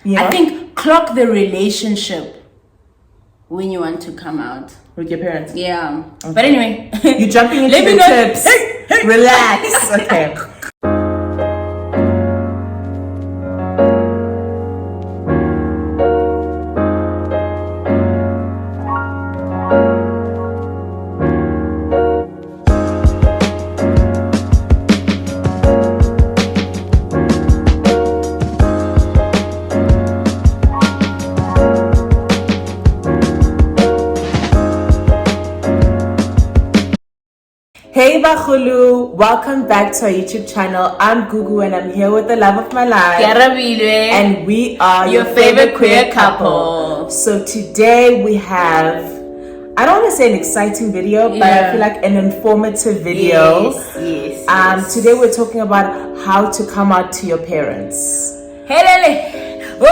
Yeah. I think clock the relationship when you want to come out. With your parents? Yeah. Okay. But anyway. You're jumping into the tips. Relax. Okay. Hey Bagolo, welcome back to our YouTube channel. I'm Gugu and I'm here with the love of my life. Kearabilwe. And we are your favorite queer couple. So today we have, I don't want to say an exciting video, but I feel like an informative video. Yes. Today we're talking about how to come out to your parents. Hey,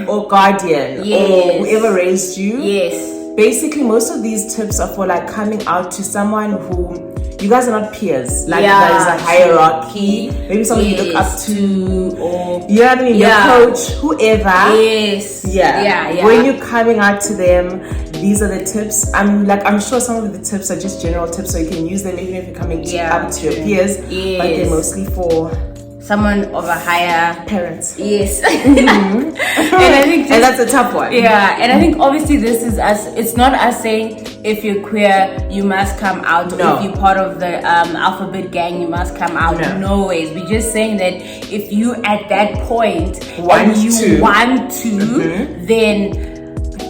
Or guardian. Or whoever raised you. Yes. Basically, most of these tips are for like coming out to someone who you guys are not peers. Like there is a hierarchy. Maybe someone you look up to, or you know what I mean, your coach, whoever. Yes. Yeah. When you're coming out to them, these are the tips. I'm sure some of the tips are just general tips, so you can use them even if you're coming up to your peers. Yes. But they're mostly for someone of a higher parents. Yes. And I think and that's a tough one. Yeah, and I think obviously this is us. It's not us saying if you're queer you must come out, or if you're part of the alphabet gang you must come out. No ways. We're just saying that if you at that point want to, then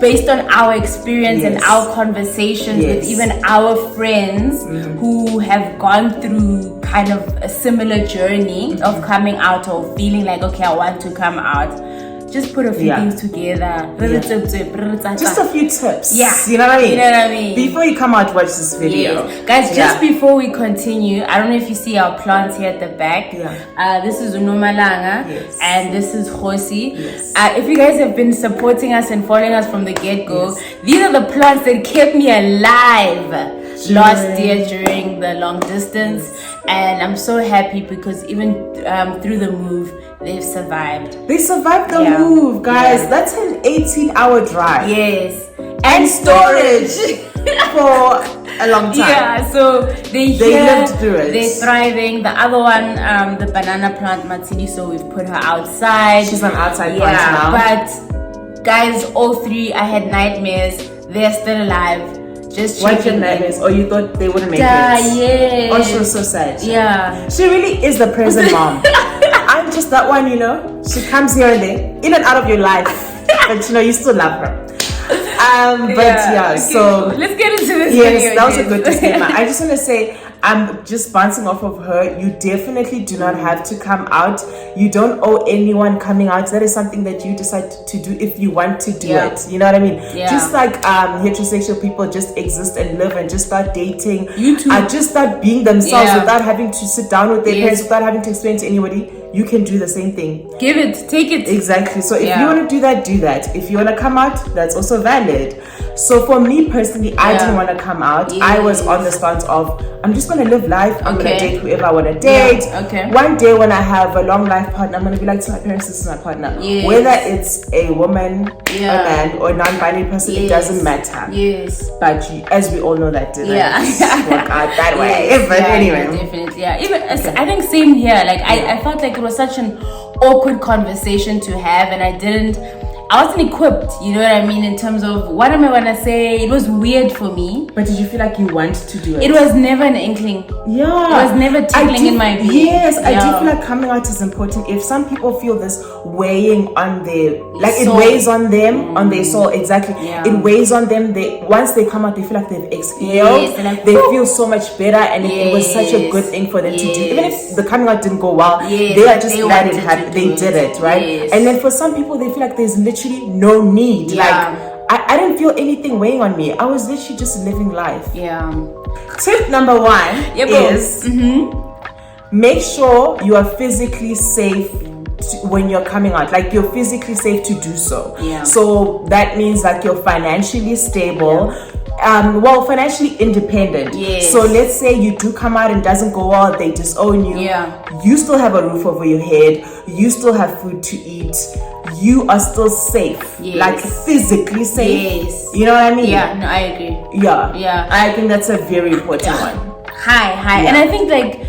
based on our experience and our conversations with even our friends who have gone through kind of a similar journey of coming out or feeling like, okay, I want to come out, just put a few things together. Just a few tips. Yeah. You know what I mean? You know what I mean? Before you come out, watch this video. Yes. Guys, just before we continue, I don't know if you see our plants here at the back. This is Unomalanga and this is Hosi. If you guys have been supporting us and following us from the get-go, these are the plants that kept me alive last year during the long distance, and I'm so happy because even through the move they've survived. They survived the move, guys. That's an 18-hour drive. Yes. And storage for a long time. Yeah, so they lived through it. They're thriving. The other one, the banana plant Matsidi, so we've put her outside. She's an outside plant now. But guys, all three, I had nightmares. They're still alive. Just what your nightmares? Or you thought they wouldn't make it? Yes. Oh, she was so sad. Yeah. She really is the present mom. I'm just that one, you know. She comes here and there, in and out of your life, but you know you still love her. So let's get into this. Yes, that was a good disclaimer. I just want to say, I'm just bouncing off of her. You definitely do not have to come out. You don't owe anyone coming out. That is something that you decide to do if you want to do it. You know what I mean? Just like heterosexual people just exist and live and just start dating. You too. Just start being themselves without having to sit down with their parents, without having to explain to anybody. You can do the same thing. Give it, take it. Exactly. So if you want to do that, do that. If you want to come out, that's also valid. So for me personally, I didn't want to come out. I was on the stance of, I'm just going to live life. I'm going to date whoever I want to date. One day when I have a long life partner, I'm going to be like to my parents, this is my partner. Whether it's a woman, a man, or a non-binary person, it doesn't matter. But as we all know, that didn't work out that way. But anyway. Definitely, Even, I think same here. Like, I felt like it was such an awkward conversation to have, and I wasn't equipped, you know what I mean, in terms of what am I gonna say. It was weird for me. But did you feel like you wanted to do it? It was never an inkling. Yeah. It was never tingling in my brain. Yes, I do feel like coming out is important. If some people feel this weighing on their, like soul. It weighs on them, on their soul, exactly. It weighs on them. Once they come out, they feel like they've exhaled. They feel so much better, and it was such a good thing for them to do. Even if the coming out didn't go well, they are just glad it happened. They did it, right? And then for some people, they feel like there's literally no need. Like I didn't feel anything weighing on me. I was literally just living life. Tip number 1 is make sure you are physically safe when you're coming out. Like you're physically safe to do so. So that means like you're financially stable. financially independent. Yes. So let's say you do come out and it doesn't go well, they disown you. Yeah. You still have a roof over your head. You still have food to eat. You are still safe. Yes. Like physically safe. Yes. You know what I mean? Yeah, no, I agree. Yeah. Yeah. I think that's a very important one. Hi. Yeah. And I think like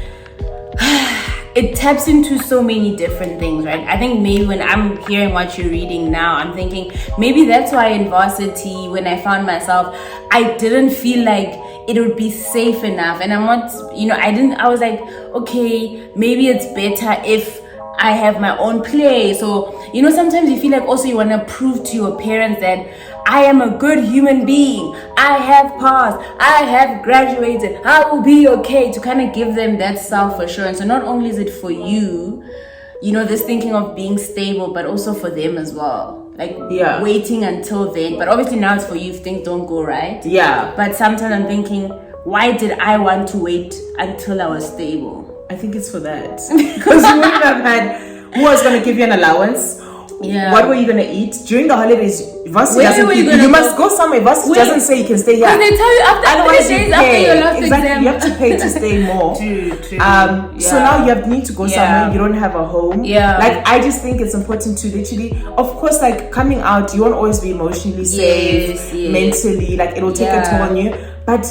it taps into so many different things, right? I think maybe when I'm hearing what you're reading now, I'm thinking maybe that's why in varsity, when I found myself, I didn't feel like it would be safe enough. And I'm not, I was like, okay, maybe it's better if I have my own place. Or, sometimes you feel like also you want to prove to your parents that I am a good human being. I have passed. I have graduated. I will be okay, to kind of give them that self-assurance. So not only is it for you, this thinking of being stable, but also for them as well. Like waiting until then. But obviously now it's for you if things don't go right. Yeah. But sometimes I'm thinking, why did I want to wait until I was stable? I think it's for that. Because you wouldn't have had who was going to give you an allowance. Yeah. What were you going to eat during the holidays? Varsity Where doesn't were you keep you must go somewhere. Varsity doesn't say you can stay here. Because they tell you after 3 days after your last exam. You have to pay to stay more. True. So now you need to go somewhere. You don't have a home. Yeah. Like, I just think it's important to literally, of course, like coming out, you won't always be emotionally safe, mentally. Like, it will take a toll on you. But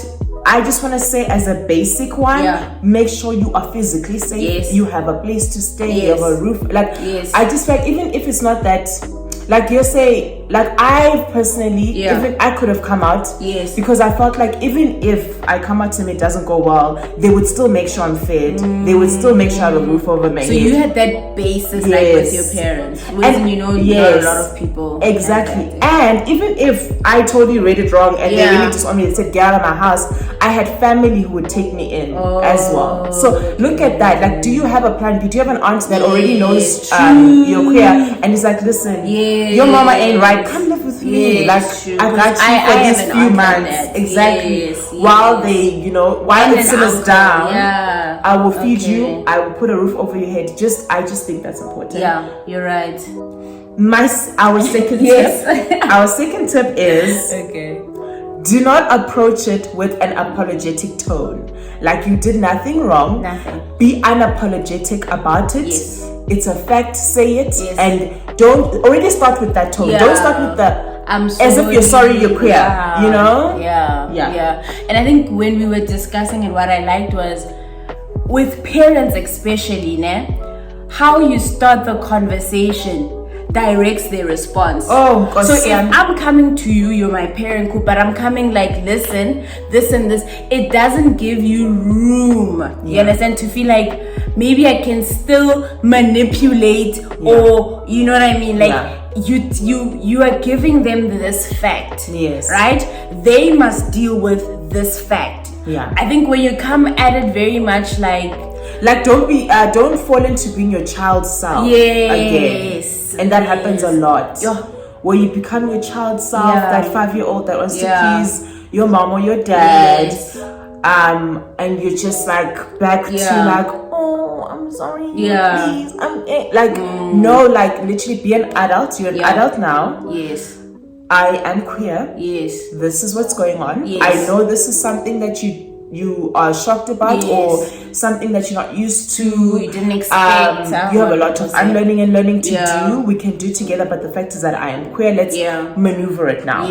I just want to say, as a basic one, make sure you are physically safe. Yes. You have a place to stay. You have a roof. Like, I just feel like even if it's not that, like you say, like I personally, even I could have come out. Yes. Because I felt like even if I come out to them, it doesn't go well, they would still make sure I'm fed. They would still make sure I have a roof over my head. So you had that basis like with your parents. And you know a lot of people. Exactly. And even if I totally read it wrong and they really disowned me and said, get out of my house, I had family who would take me in as well. So look at that. Like, do you have a plan B? Do you have an aunt that already knows you're queer and is like, listen, your mama ain't right. Come live with me. Like, I got you for these few months. Exactly. While they, while it simmers down, I will feed you. I will put a roof over your head. I just think that's important. Yeah, you're right. Our second tip. Our second tip is do not approach it with an apologetic tone. Like you did nothing wrong. Be unapologetic about it. It's a fact, say it. And don't already start with that tone. Don't start with the as if you're sorry you're queer. And I think when we were discussing it, what I liked was with parents especially, how you start the conversation directs their response. So if I'm coming to you, you're my parent, but I'm coming like, listen, this and this, it doesn't give you room, you understand, to feel like maybe I can still manipulate or you know what I mean, like you are giving them this fact, right? They must deal with this fact. I think when you come at it very much like don't fall into being your child's self again. And that happens a lot. Where you become your child's self, that 5-year-old that wants to please your mom or your dad. And you're just like back to like, oh, I'm sorry, please. No, like literally be an adult. You're an adult now. I am queer. This is what's going on. I know this is something that you are shocked about or something that you're not used to. You didn't expect. You have a lot of unlearning and learning to do. We can do together, but the fact is that I am queer. Let's maneuver it now.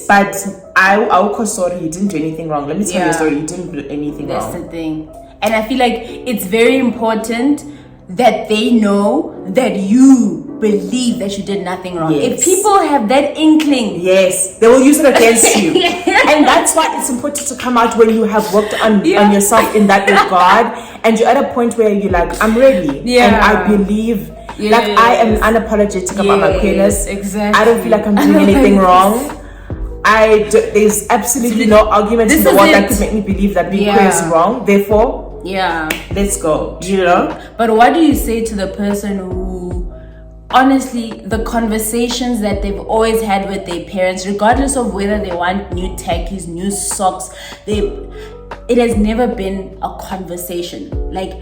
But I will call sorry, you didn't do anything wrong. Let me tell you a story, you didn't do anything wrong. That's the thing. And I feel like it's very important that they know that you believe that you did nothing wrong. If people have that inkling, they will use it against you. And that's why it's important to come out when you have worked on yourself in that regard, and you're at a point where you're like, I'm ready, and I believe like I am unapologetic about my queerness. I don't feel like I'm doing anything wrong. There's absolutely no argument in the world that could make me believe that being queer is wrong. Therefore, let's go. But what do you say to the person who, honestly, the conversations that they've always had with their parents, regardless of whether they want new tackies, new socks, it has never been a conversation. Like,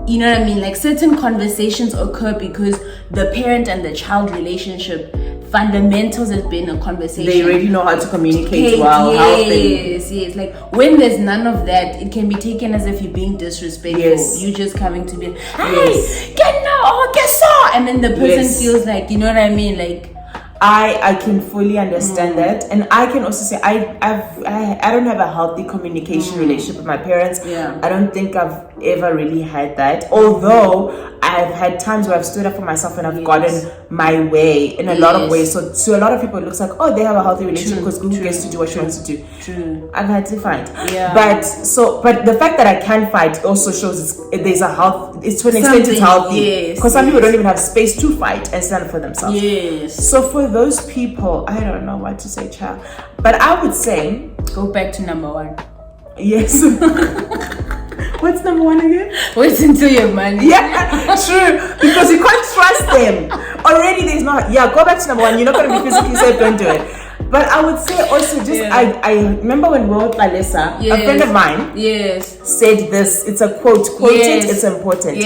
you know what I mean? Like certain conversations occur because the parent and the child relationship fundamentals has been a conversation. They already know how to communicate well. Yes. Like when there's none of that, it can be taken as if you're being disrespectful. Yes. You just coming to be, hey, get now, get so, and then the person feels like, you know what I mean, like. I can fully understand that, and I can also say I don't have a healthy communication relationship with my parents. I don't think I've ever really had that, although I've had times where I've stood up for myself and I've gotten my way in a lot of ways. So to a lot of people it looks like, oh, they have a healthy relationship because Gugu gets to do what she wants to do. I've had to fight, but the fact that I can fight also shows there's a health. It's to an extent it's healthy, because some people don't even have space to fight and stand up for themselves. So for those people, I don't know what to say, child, but I would say go back to number one. Yes. What's number one again? Wait until you're married. Yeah, true. Because you can't trust them. Already there's not. Yeah, go back to number one. You're not going to be physically safe. Don't do it. But I would say also just I remember when we were with Alessa, a friend of mine said this. It's a quote. Quote it. It's important.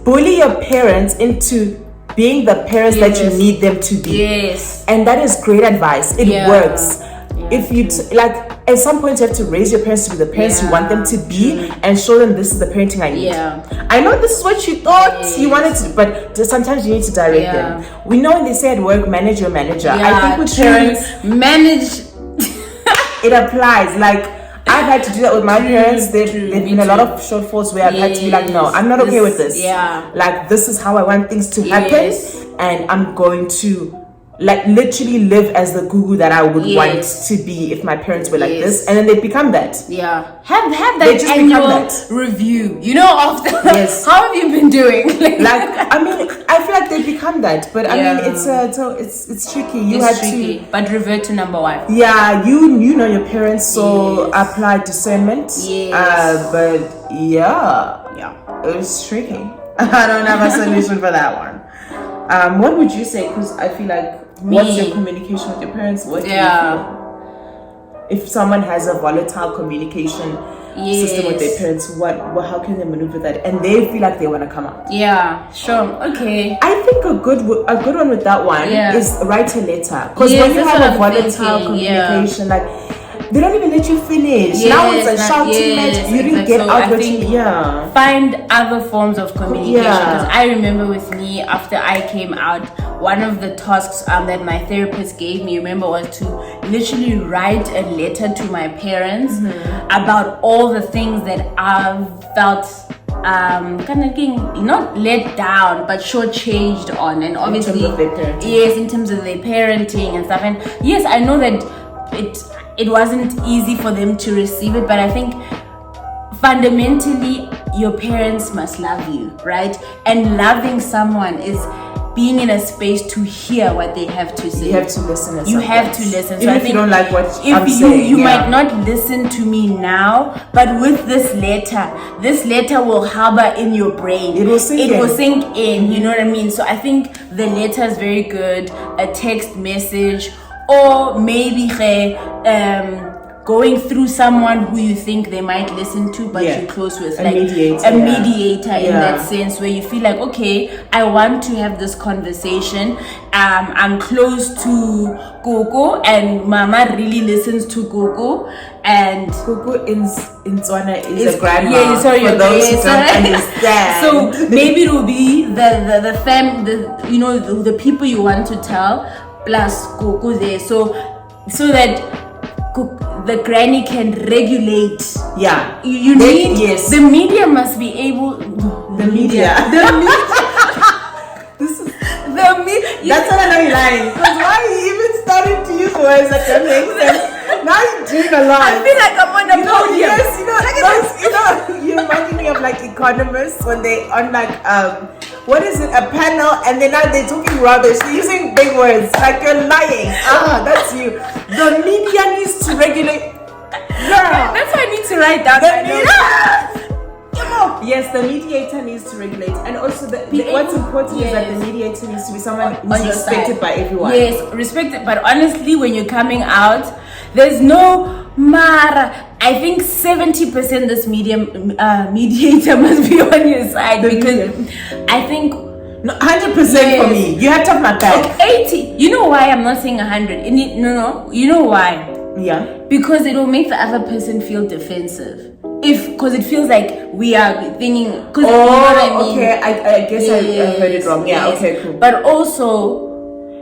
Bully your parents into being the parents that you need them to be. And that is great advice. It works. If you at some point you have to raise your parents to be the parents you want them to be, and show them this is the parenting I need. I know this is what you thought you wanted to, but just sometimes you need to direct them. We know when they say at work, manage your manager. I think with parents, manage it applies. Like I've had to do that with my parents. There've been a lot of shortfalls where I've had to be like, no, I'm not okay with this. Like this is how I want things to happen, and I'm going to like literally live as the Gugu that I would want to be if my parents were like this, and then they become that. Have that annual review, you know, after how have you been doing? Like I mean, I feel like they become that, but I mean it's tricky. It's tricky, but revert to number one. You know your parents, so apply discernment. But it was tricky. I don't have a solution for that one. What would you say? Because I feel like, what's your communication with your parents? What do you feel? If someone has a volatile communication system with their parents, how can they maneuver that? And they feel like they want to come out. Okay. I think a good one with that one is write a letter. Because when you have a volatile communication, like they don't even let you finish. Now it's a shouting match. You didn't get out what you find other forms of communication. Because I remember with me, after I came out, one of the tasks that my therapist gave me, was to literally write a letter to my parents about all the things that I've felt kind of getting not let down but shortchanged on, and obviously in terms of their parenting and stuff. And yes, I know that it wasn't easy for them to receive it, but I think fundamentally your parents must love you, right? And loving someone is being in a space to hear what they have to say. You have to listen. You have to listen. Even if you don't like what I'm saying. You might not listen to me now, but with this letter will harbor in your brain. It will sink in. You know what I mean? So I think the letter is very good. A text message, or maybe going through someone who you think they might listen to, but you're close with, like a mediator in that sense, where you feel like, okay, I want to have this conversation. I'm close to Gugu, and Mama really listens to Gugu, and Gugu in Tswana is a grandma. For those who don't understand. So maybe it will be the people you want to tell plus Gugu there, so that the granny can regulate. You need the media must be able. The media. This is the media. That's what I know you're lying. Because why are you even starting to use words that don't make sense? Now you're doing a lot. I feel like I'm on a podium. You remind me of like economists when they on like what is it, a panel, and then now they're talking rubbish, they're using big words like you're lying. That's you. The media needs to regulate. That's why I need to write down. Yes, the mediator needs to regulate, and also what's important is that the mediator needs to be someone who's respected by everyone. Yes, respected. But honestly, when you're coming out, there's no Mara. I think 70% this mediator must be on your side, because I think 100% for me. You have to have my back. 80. You know why I'm not saying 100? No. You know why? Yeah. Because it will make the other person feel defensive. Because it feels like we are thinking. You know what I mean? Okay. I guess I heard it wrong. Yeah. Okay. Cool. But also,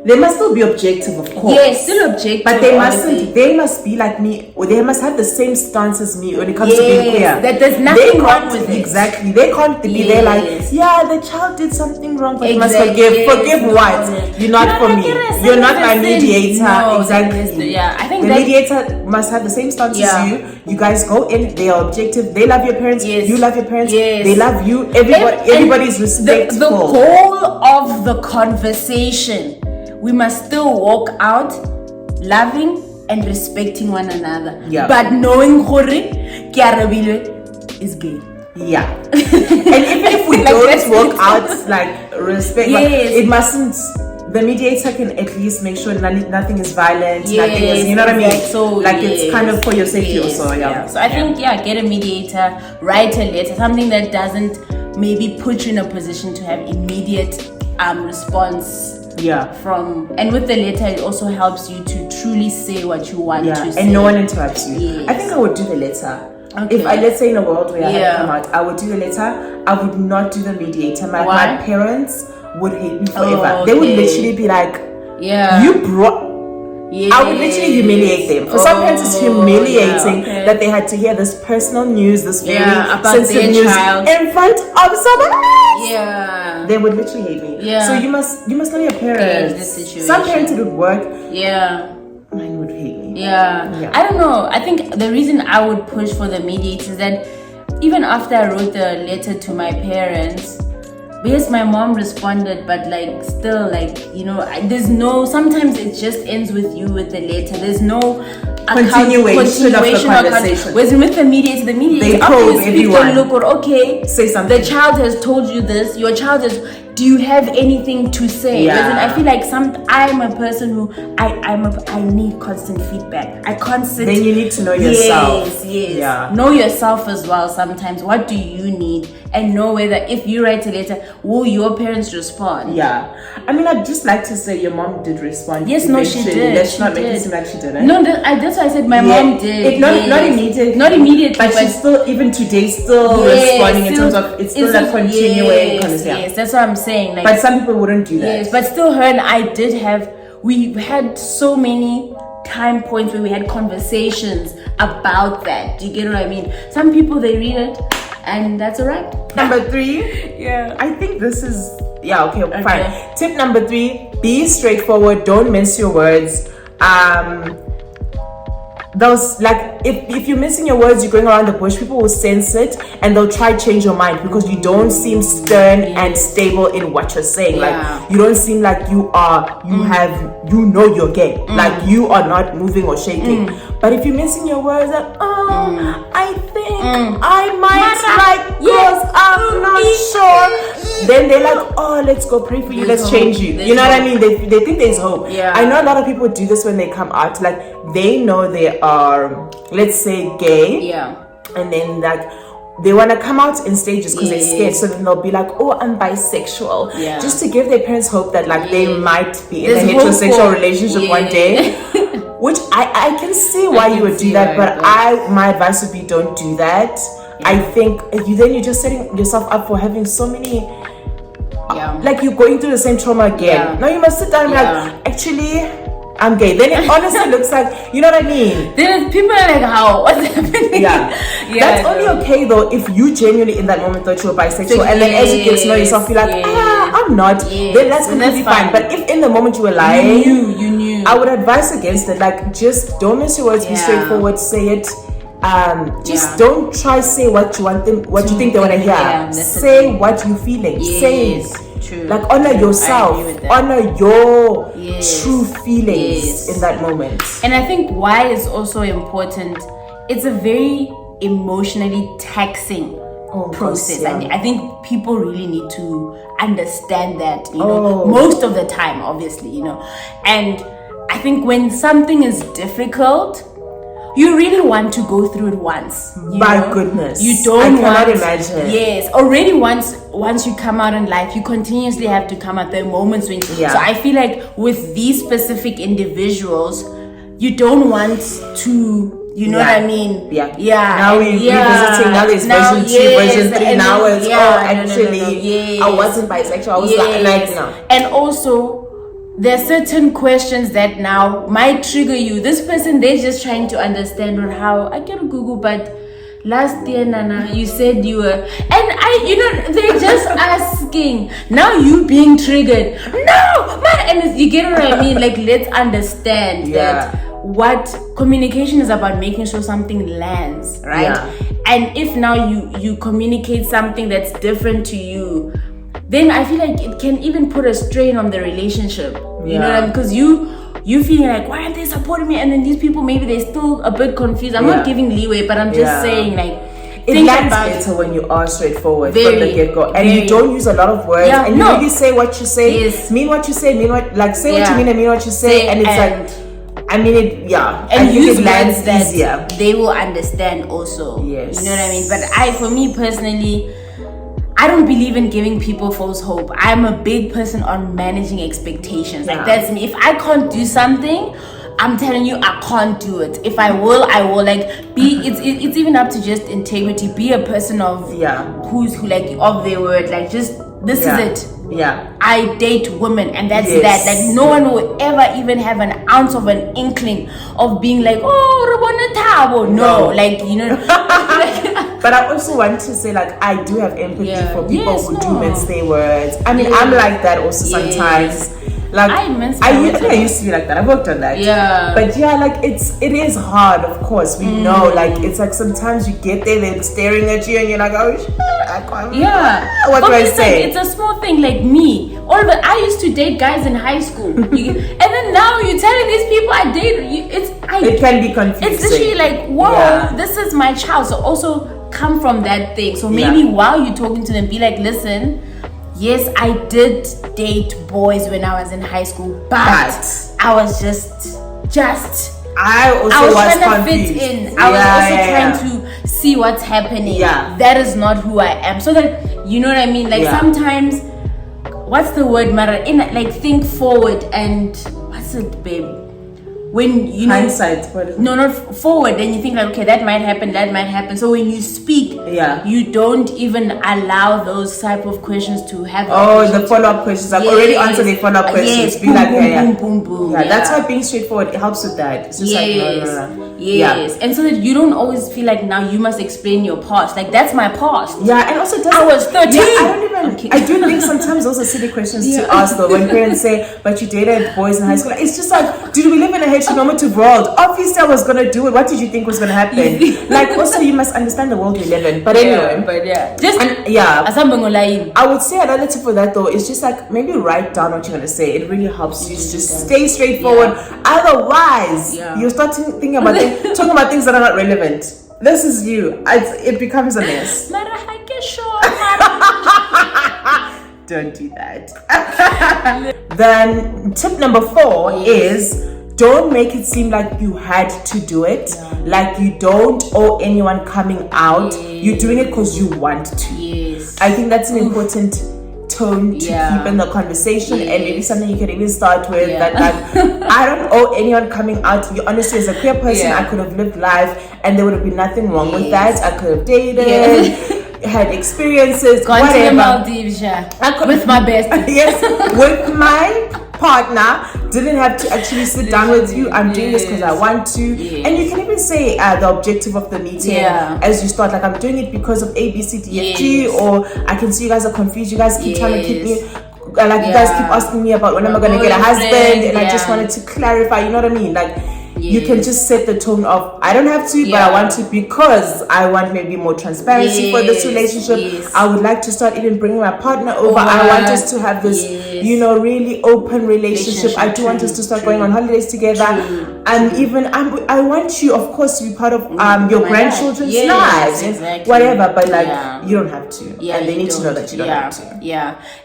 they must still be objective, of course. Yes, still objective. But they mustn't. They must be like me, or they must have the same stance as me when it comes to being queer. That there's nothing wrong with it. Exactly. They can't be there like, yeah, the child did something wrong, but you must forgive. Forgive what? You're not for me. You're not my mediator. No, exactly. Yeah, I think the mediator must have the same stance as you. You guys go in. They are objective. They love your parents. You love your parents. They love you. Everybody's respectful. The goal of the conversation. We must still walk out loving and respecting one another. Yeah. But knowing Gugu Kearabilwe is gay. Yeah. And even if we don't walk out like respect, it mustn't. The mediator can at least make sure nothing is violent, nothing is, you know what I mean? So, it's kind of for your safety also. Yeah. So I think get a mediator, write a letter, something that doesn't maybe put you in a position to have immediate response. And with the letter, it also helps you to truly say what you want to say. And no one interrupts you. I think I would do the letter. Okay. If let's say in a world where I had come out, I would do the letter. I would not do the mediator. My parents would hate me forever. They would literally be like, you brought... I would literally humiliate them. For some parents, it's humiliating that they had to hear this personal news, this very sensitive news in front of someone else. Yeah, they would literally hate me. Yeah. So you must know your parents. Some parents it would work. Yeah. Mine would hate me. Yeah. I don't know. I think the reason I would push for the mediator is that even after I wrote the letter to my parents. Yes, my mom responded, but still, there's no. Sometimes it just ends with you with the letter. There's no continuation of the conversation. Whereas with the mediator, they probe everyone. Look, okay, say something. The child has told you this. Your child has. Do you have anything to say? I feel like I'm a person who I need constant feedback. I can't sit. Then you need to know yourself. Yes. Yeah. Know yourself as well. Sometimes, what do you need? And know whether if you write a letter, will your parents respond? Yeah. I mean, I'd just like to say your mom did respond. Yes, no, she did. Let's not make it seem like she didn't. No, that's why I said my mom did. Not immediately. Not immediately. But she's still, even today, responding in terms of, it's still a continuing conversation. Yes, that's what I'm saying. But some people wouldn't do that. Yes, but still her and I we had so many time points where we had conversations about that. Do you get what I mean? Some people, they read it and that's a wrap. Number 3. Yeah. I think this is... Yeah, okay, fine. Tip number 3, be straightforward. Don't mince your words. Those if you're missing your words, you're going around the bush, people will sense it and they'll try to change your mind because you don't seem stern and stable in what you're saying. You don't seem like you know you're gay. Like you are not moving or shaking. But if you're missing your words, I think I might yes, I'm not sure. Then they're like, let's go pray for you, let's change you. You know what I mean? They think there's hope. I know a lot of people do this when they come out. They know they are, let's say, gay. And then they want to come out in stages because they're scared. So then they'll be like, I'm bisexual. Just to give their parents hope that they might be in a heterosexual relationship one day. Which I can see why you would do that. But my advice would be don't do that. I think you're just setting yourself up for having so many... you're going through the same trauma again. Now you must sit down and be actually... I'm gay. Then it honestly looks like, you know what I mean? Then people are like, how? What's happening? That's only okay though if you genuinely in that moment thought you were bisexual, and then as you get to know yourself, you're like, I'm not. Then that's completely fine. But if in the moment you were lying, you knew. I would advise against it. Just don't miss your words. Be straightforward. Say it. Just don't try say what you want them, what you think they want to hear. Say what you're feeling. Say it. True. Honor yourself, honor your true feelings in that moment. And I think why is also important. It's a very emotionally taxing process. I think people really need to understand that. You know, most of the time, obviously, and I think when something is difficult, you really want to go through it once. My goodness. You don't I cannot imagine. Yes. Already once you come out in life, you continuously have to come out. There are moments when so I feel like with these specific individuals, you don't want to, you know what I mean? Yeah. Now we're revisiting. Now there's version 2, version 3. Now it's actually I wasn't bisexual. I was like no. And also, there are certain questions that now might trigger you. This person, they're just trying to understand how I can Google, but last year, Nana, you said you were, and they're just asking. Now you being triggered. No, man, and you get what I mean? Like, let's understand that what communication is about, making sure something lands, right? Yeah. And if now you communicate something that's different to you, then I feel like it can even put a strain on the relationship. You know what I mean? Because you feeling like, why aren't they supporting me? And then these people, maybe they're still a bit confused. I'm not giving leeway, but I'm just saying, like, it lands better when you are straightforward from the get-go, and you don't use a lot of words, and you really say what you say, mean what you say, say what you mean and mean what you say, and it's like, I mean it, and use it lands easier. They will understand also. Yes. You know what I mean? But for me personally, I don't believe in giving people false hope. I'm a big person on managing expectations. Like, that's me. If I can't do something, I'm telling you, I can't do it. If I will, I will. Like, it's even up to just integrity. Be a person of who like of their word. Like, just this is it. Yeah. I date women, and that's that. Like, no one will ever even have an ounce of an inkling of being like, oh, no. Like, you know. But I also want to say, like, I do have empathy for people who do mince their words. I mean, I'm like that also sometimes. Like, I used to be like that. I worked on that. Yeah. But like, it is hard, of course. We know, like, it's like sometimes you get there, they're staring at you, and you're like, oh shit, I can't. Yeah. What do I say? Like, it's a small thing. Like me, I used to date guys in high school, and then now you're telling these people I date. It can be confusing. It's literally like, whoa, this is my child. So also come from that thing. So maybe while you're talking to them, be like, listen, yes, I did date boys when I was in high school, but I was just I was trying to fit in. I was also trying to see what's happening. That is not who I am. So that, you know what I mean? Like, sometimes, what's the word, Mara? Like, think forward, and what's it, babe? When you know, hindsight, no, not forward, then you think like, okay, that might happen. So when you speak, you don't even allow those type of questions to have. The follow-up questions. I've already answered the follow-up questions. Be like, boom. That's why being straightforward, it helps with that. It's just like, no. Yes, and so that you don't always feel like now you must explain your past. Like, that's my past. Yeah, and also I was 13. I do think sometimes those are silly questions to ask though. When parents say, but you dated boys in high school, it's just like, dude, we live in a heteronormative world. Obviously I was gonna do it. What did you think was gonna happen? Like, also you must understand the world we live in. But anyway, I would say another tip for that though is just like, maybe write down what you're gonna say. It really helps you to just stay straightforward. Otherwise you start thinking about talking about things that are not relevant. This is you. It becomes a mess. Don't do that. Then tip number 4 is, don't make it seem like you had to do it. Like, you don't owe anyone coming out. You're doing it because you want to. I think that's an important tone to keep in the conversation, and maybe something you can even start with that I don't owe anyone coming out. You honestly, as a queer person, I could have lived life and there would have been nothing wrong with that. I could have dated, had experiences, gone to the Maldives with my best. With my partner, didn't have to actually sit down with you. I'm doing this because I want to. And you can even say the objective of the meeting as you start, like, I'm doing it because of A, B, C, D, F, G, or I can see you guys are confused. You guys keep trying to keep me, you guys keep asking me about when am I going to get a husband, and I just wanted to clarify, you know what I mean? Like, you can just set the tone of, I don't have to, but I want to because I want maybe more transparency for this relationship. I would like to start even bringing my partner over. I want us to have this, you know, really open relationship. I do want us to start going on holidays together. And even, I want you, of course, to be part of your grandchildren's lives. Whatever, but like, you don't have to. And they need to know that you don't have to.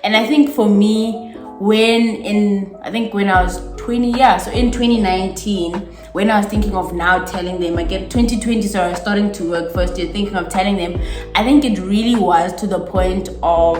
And I think for me, when I was 2019, when I was thinking of now telling them, again 2020, so I was starting to work first year, thinking of telling them, I think it really was to the point of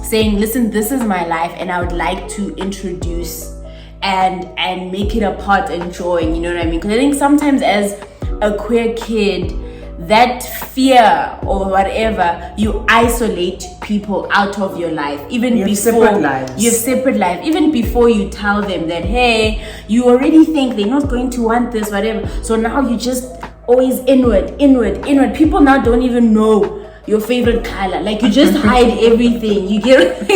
saying, listen, this is my life, and I would like to introduce and make it a part and join, you know what I mean? Because I think sometimes as a queer kid, that fear or whatever, you isolate people out of your life, even you before separate lives. You have separate life, even before you tell them that, hey, you already think they're not going to want this, whatever. So now you just always inward. People now don't even know your favorite color, like you just hide everything, you get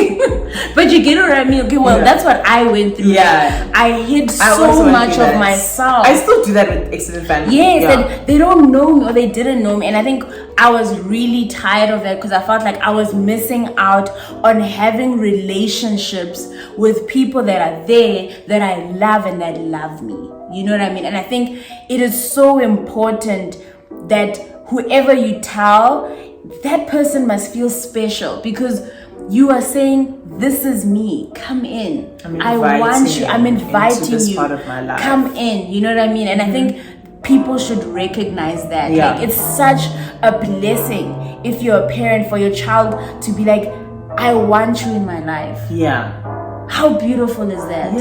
but you get what I mean. Okay, well, that's what I went through. I hid so much of myself. I still do that with extended family. And they don't know me, or they didn't know me, and I think I was really tired of that, because I felt like I was missing out on having relationships with people that are there, that I love and that love me, you know what I mean? And I think it is so important that whoever you tell, that person must feel special, because you are saying, this is me, come in, I want you, I'm inviting this you, part of my life. Come in, you know what I mean? And I think people should recognize that. Like, it's such a blessing if you're a parent, for your child to be like, I want you in my life. How beautiful is that?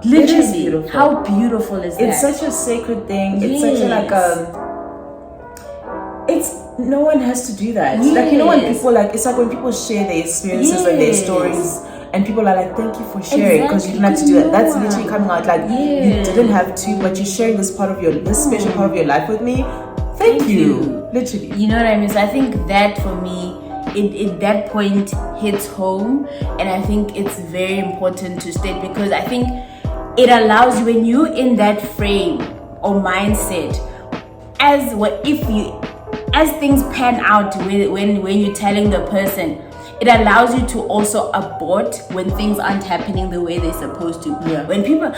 Literally, beautiful. How beautiful is that? It's such a sacred thing. It's such a no one has to do that. Like, you know, when people it's like when people share their experiences and their stories, and people are like, thank you for sharing, because you didn't have to do that. That's literally coming out like, you didn't have to, but you're sharing this part of this special part of your life with me. Thank you. Literally. You know what I mean? So I think that for me, that point hits home, and I think it's very important to state, because I think it allows you, when you're in that frame or mindset, as things pan out when you're telling the person, it allows you to also abort when things aren't happening the way they're supposed to. When people,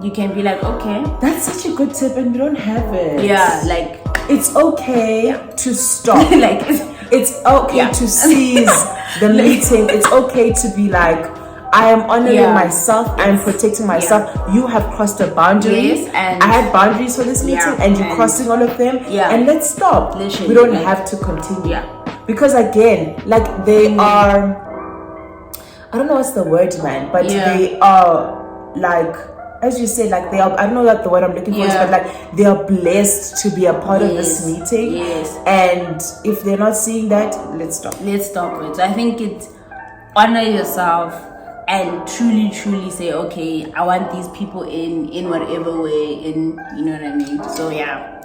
you can be like, okay, that's such a good tip, and we don't have it. Like, it's okay to stop. Like, it's okay to seize the meeting. It's okay to be like, I am honoring myself. I am protecting myself. You have crossed a boundary. And I had boundaries for this meeting, and you're crossing all of them. And let's stop. Literally, we don't have to continue. Because again, like, they are, I don't know what's the word, man, but they are, like, as you said, like, they are, I don't know what the word I'm looking for is, but like, they are blessed to be a part of this meeting. And if they're not seeing that, let's stop it. So I think it's honor yourself and truly say, okay, I want these people in whatever way, you know what I mean? So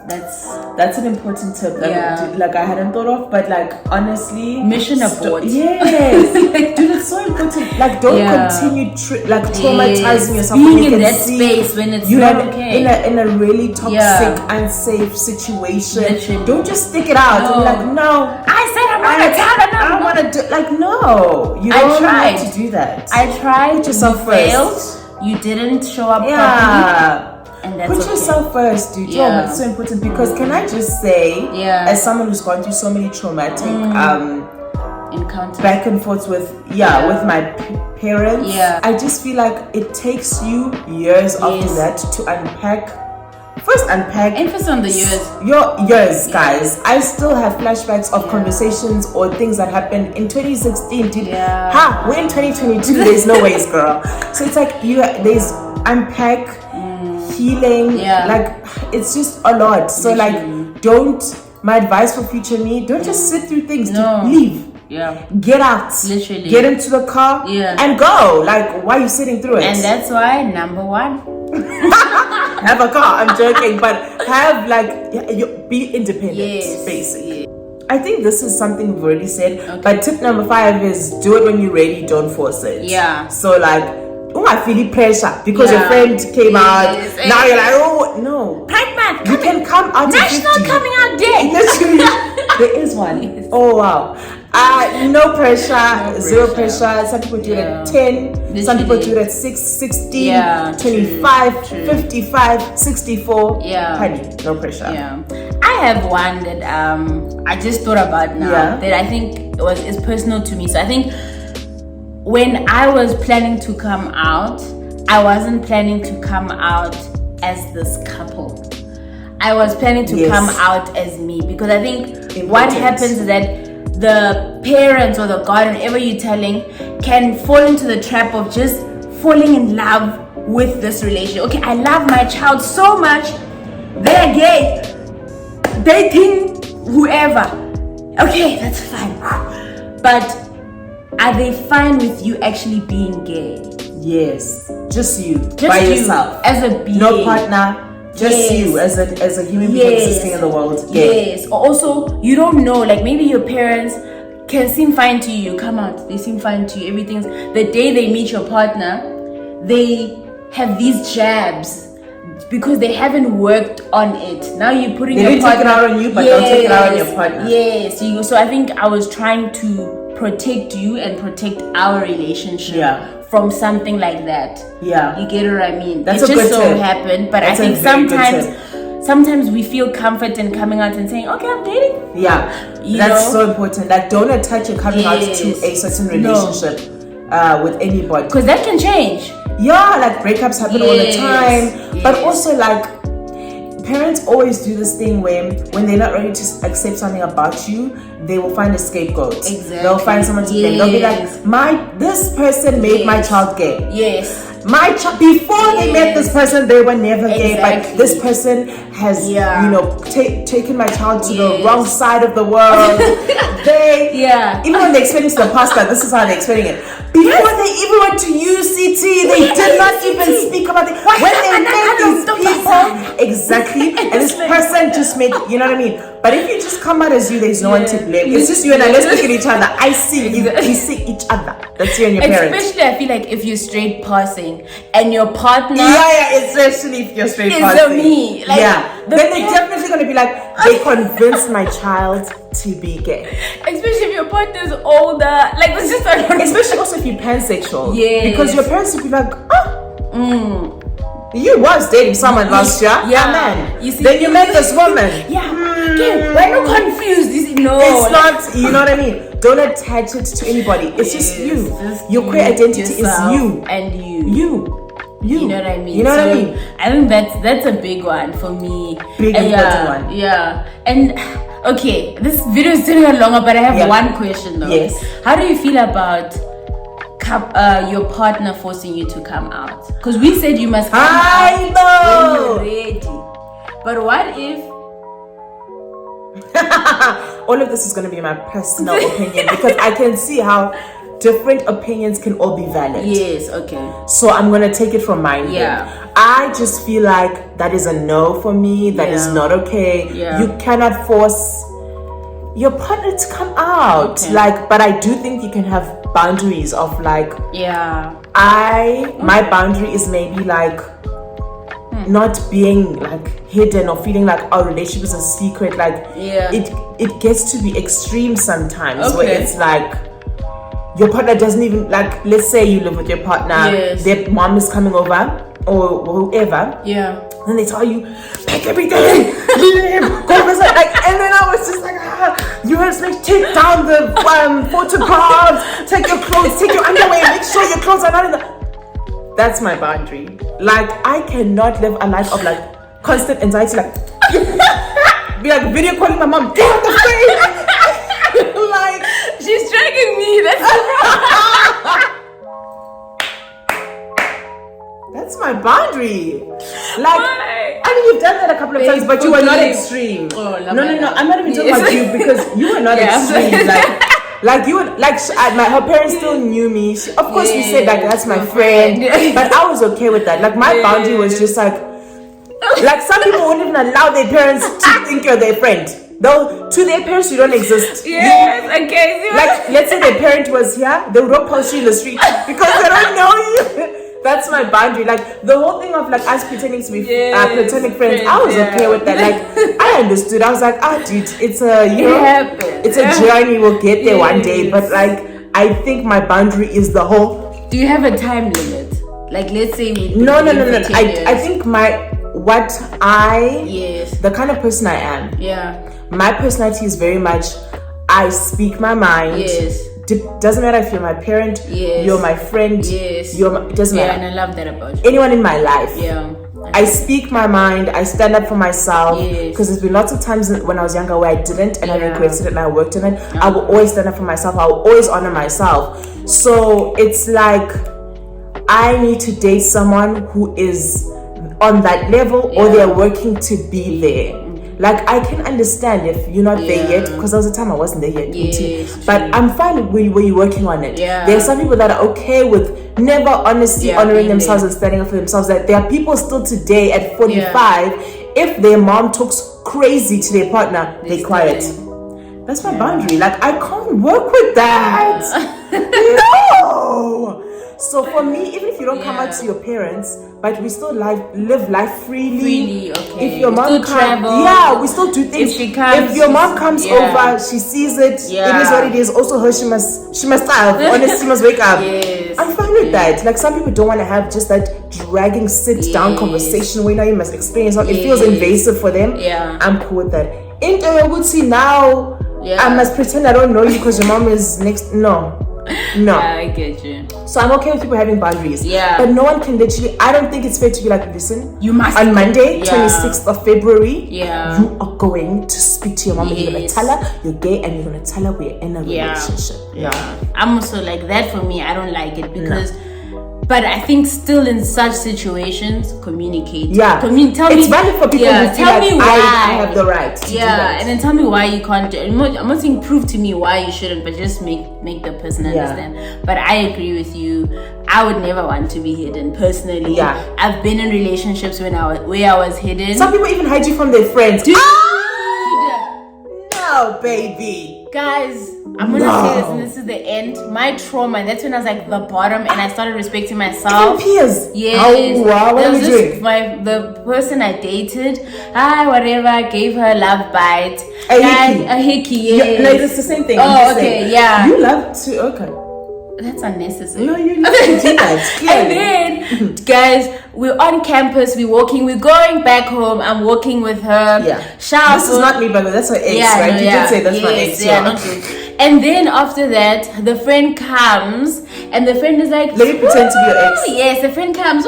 that's an important tip that like I hadn't thought of, but like, honestly, mission abort. Yes. Dude, it's so important. Like, don't continue traumatizing yourself. Being in that space when it's not okay. In a really toxic, unsafe situation. Literally. Don't just stick it out and be like, no, I said I'm gonna tell them. I don't want to do, like, no, you don't have to do that. I tried. Put yourself first. You didn't show up properly. And that's Put yourself first, dude. It's so important, because can I just say, as someone who's gone through so many traumatic encounters back and forth with my parents, I just feel like it takes you years after that to unpack. Emphasis on the years. Your years, guys. I still have flashbacks of conversations or things that happened in 2016. Dude. We're in 2022. There's no ways, girl. So it's like there's unpack, healing. Like, it's just a lot. So like, my advice for future me, don't just sit through things. Leave. Get out. Literally. Get into the car and go. Like, why are you sitting through it? And that's why, number one, have a car. I'm joking, but have be independent, basically. I think this is something we've already said, but tip number 5 is do it when you're ready, don't force it. So like, I feel pressure because your friend came out. Now you're like, oh no, Pride Month, you can come out. National Coming Out Day. There is one. Oh wow. No pressure, zero pressure. Some people do it at 10, some people do it at 6, 16, 25, 55, 64. Honey, no pressure. I have one that I just thought about now that I think is personal to me. So I think when I was planning to come out, I wasn't planning to come out as this couple. I was planning to come out as me, because I think what happens is that the parents or the guardian, whoever you're telling, can fall into the trap of just falling in love with this relationship. Okay, I love my child so much, they're gay, dating whoever. Okay, that's fine. But are they fine with you actually being gay? Yes, just you, by yourself, as a being, no partner. Just you as a human being existing in the world. Yes. Also, you don't know, like maybe your parents can seem fine to you. Come out, they seem fine to you. Everything's, the day they meet your partner, they have these jabs because they haven't worked on it. Now you're putting your partner. They take it out on you, but don't take it out on your partner. Yes. So I think I was trying to protect you and protect our relationship. Yeah. From something like that. Yeah. You get what I mean? That's it a just good so tip. happened. But that's I think sometimes we feel comfort in coming out and saying, okay, I'm dating. Yeah. That's so important. Like, don't attach your coming out to a certain relationship with anybody. Because that can change. Yeah, like breakups happen all the time. But also like parents always do this thing where when they're not ready to accept something about you, they will find a scapegoat. Exactly. They'll find someone to blame. They'll be like, this person made my child gay. Yes. My child, before they met this person, they were never gay, but this person has, taken my child to the wrong side of the world. Even when they explain it to the pastor, this is how they're explaining it. Before they even went to UCT, they did not even speak about it. When they met these people, exactly, and this person just made, you know what I mean? But if you just come out as you, there's no one to blame. It's just you and I. Let's look at each other. I see you. We see each other. That's you and your parents. Especially, I feel like if you're straight passing and your partner, especially if you're straight passing, me, like, then they're definitely gonna be like, they convinced my child to be gay. Especially if your partner's older, like it's just especially also if you're pansexual, because your parents will be like, you was dating someone last year, man. You see, then you met this woman. Okay, we're not confused. It's not. You know what I mean? Don't attach it to anybody. It's just you. Your queer identity is you and you. You know what I mean? You know what I mean? I think that's a big one for me. Big important one. Yeah. And okay, this video is still longer, but I have one question though. Yes. How do you feel about your partner forcing you to come out? Because we said you must come out when you're ready. But what if all of this is going to be my personal opinion, because I can see how different opinions can all be valid. Yes, okay. So I'm going to take it from mine. Yeah. I just feel like that is a no for me. That is not okay. Yeah. You cannot force your partner to come out. Okay. Like, but I do think you can have boundaries of like, my boundary is maybe like not being like hidden or feeling like our relationship is a secret. Like it gets to be extreme sometimes where it's like your partner doesn't even, like, let's say you live with your partner, their mom is coming over or whoever, and they tell you, pack everything, go visit, like, and then I was just like, you have to take down the photographs, take your clothes, take your underwear, make sure your clothes are not in the... That's my boundary. Like, I cannot live a life of like constant anxiety, like be like video calling my mom, get out the frame. Like, she's dragging me. That's my boundary. Like, I mean, you've done that a couple of times, but you were not extreme. No. I'm not even talking about you, because you were not extreme. Like you would, like her parents still knew me. Of course, we said like that's my friend, but I was okay with that. Like my boundary was just like some people wouldn't even allow their parents to think you're their friend. Though to their parents you don't exist. Yes, okay. Like let's say their parent was here, they would not post you in the street because they don't know you. That's my boundary. Like the whole thing of like us pretending to be platonic friends, I was okay with that. Like I understood. I was like, dude, it's a it's a journey. We'll get there one day. But like I think my boundary is the whole. Do you have a time limit? Like let's say we No. I think the kind of person I am. Yeah. My personality is very much I speak my mind. Yes. doesn't matter if you're my parent, you're my friend, it doesn't matter. And I love that about you. Anyone in my life. I speak my mind. I stand up for myself, because there's been lots of times when I was younger where I didn't, and I regretted it, and I worked on it. I will always stand up for myself. I will always honor myself. So it's like I need to date someone who is on that level, or they're working to be there. Like, I can understand if you're not there yet, because there was a time I wasn't there yet. But I'm fine where you're working on it. There are some people that are okay with never honestly honoring themselves and standing up for themselves. That there are people still today at 45, if their mom talks crazy to their partner, they quiet. That's my boundary. Like, I can't work with that. No. So for me, even if you don't come out to your parents, but we still live life freely. If your mom comes, we still do things. If your mom comes over, she sees it. It is what it is. Also, her, she must have. Honestly, she must wake up. I'm fine with that. Like, some people don't want to have just that dragging sit-down conversation where you must experience something. It feels invasive for them. I'm cool with that. In Toyoguti now, I must pretend I don't know you because your mom is next. No. I get you. So I'm okay with people having boundaries. But no one can literally, I don't think it's fair to be like, listen, you must on Monday, 26th of February, you are going to speak to your mom and you're going to tell her you're gay, and you're going to tell her we're in a relationship. I'm also like that. For me, I don't like it because but I think still in such situations, communicate. Tell me, it's valid for people who feel tell me like why I have the right to do that. And then tell me why you can't do it. I'm not saying prove to me why you shouldn't, but just make the person understand. But I agree with you. I would never want to be hidden personally. I've been in relationships where I was hidden. Some people even hide you from their friends. Dude! No, baby. Guys, I'm gonna say this, and this is the end. My trauma, that's when I was like the bottom, and I started respecting myself. Peers. Yes. What are you doing? The person I dated, whatever, gave her love bite. A hickey, yes. No, it's the same thing. You love to, That's unnecessary. No, you need to do that. And then, guys, we're on campus, we're walking, we're going back home. I'm walking with her. Shower. This is not me, but that's her ex, right? You did say that's my ex. Not good. And then after that, the friend comes, and the friend is like, let me pretend to be your ex. Yes, the friend comes,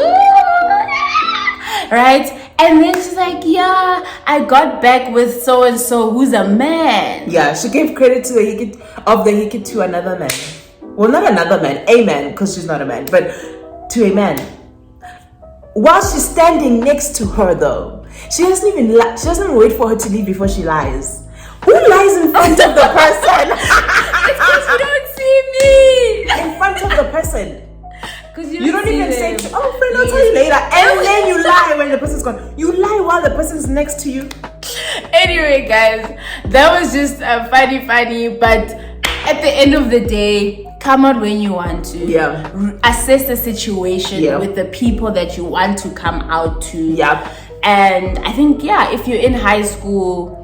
right? And then she's like, I got back with so and so who's a man. She gave credit to the hiccup to another man. Well, not another man, a man, because she's not a man, but to a man. While she's standing next to her, though, she doesn't even wait for her to leave before she lies. Who lies in front of the person? It's because you don't see me. In front of the person. Because you don't even say, friend, I'll tell you later. And then you lie when the person's gone. You lie while the person's next to you. Anyway, guys, that was just funny, but at the end of the day, come out when you want to. Assess the situation with the people that you want to come out to. And I think, if you're in high school,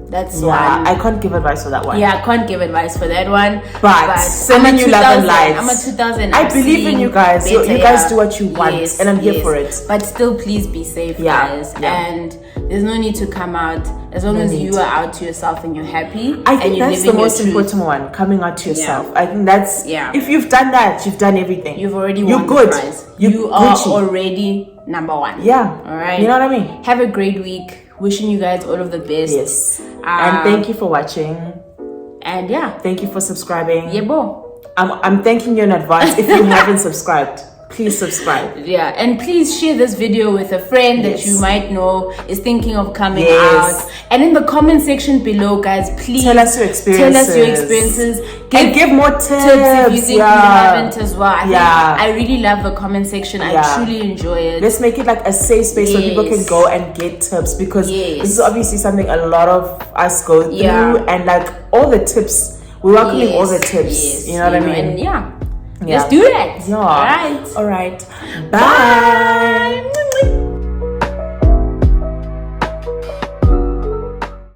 that's one. I can't give advice for that one. I can't give advice for that one. But sending you love and light. I'm a 2000. I believe in you guys. You guys do what you want, and I'm here for it. But still, please be safe, guys. And there's no need to come out as long as you are out to yourself and you're happy. I think that's the most important one, coming out to yourself. I think that's, if you've done that, you've done everything. You've already won the prize. You are already number one. All right. You know what I mean? Have a great week. Wishing you guys all of the best. Yes. And thank you for watching. And thank you for subscribing. Bo. I'm thanking you in advance if you haven't subscribed. Please subscribe. And please share this video with a friend that you might know is thinking of coming out. And in the comment section below, guys, please tell us your experiences. And give more tips if you think you haven't as well. I really love the comment section. I truly enjoy it. Let's make it like a safe space where people can go and get tips, because this is obviously something a lot of us go through, and like all the tips, we're welcoming all the tips. You know what I mean? And let's do that. All right. Bye.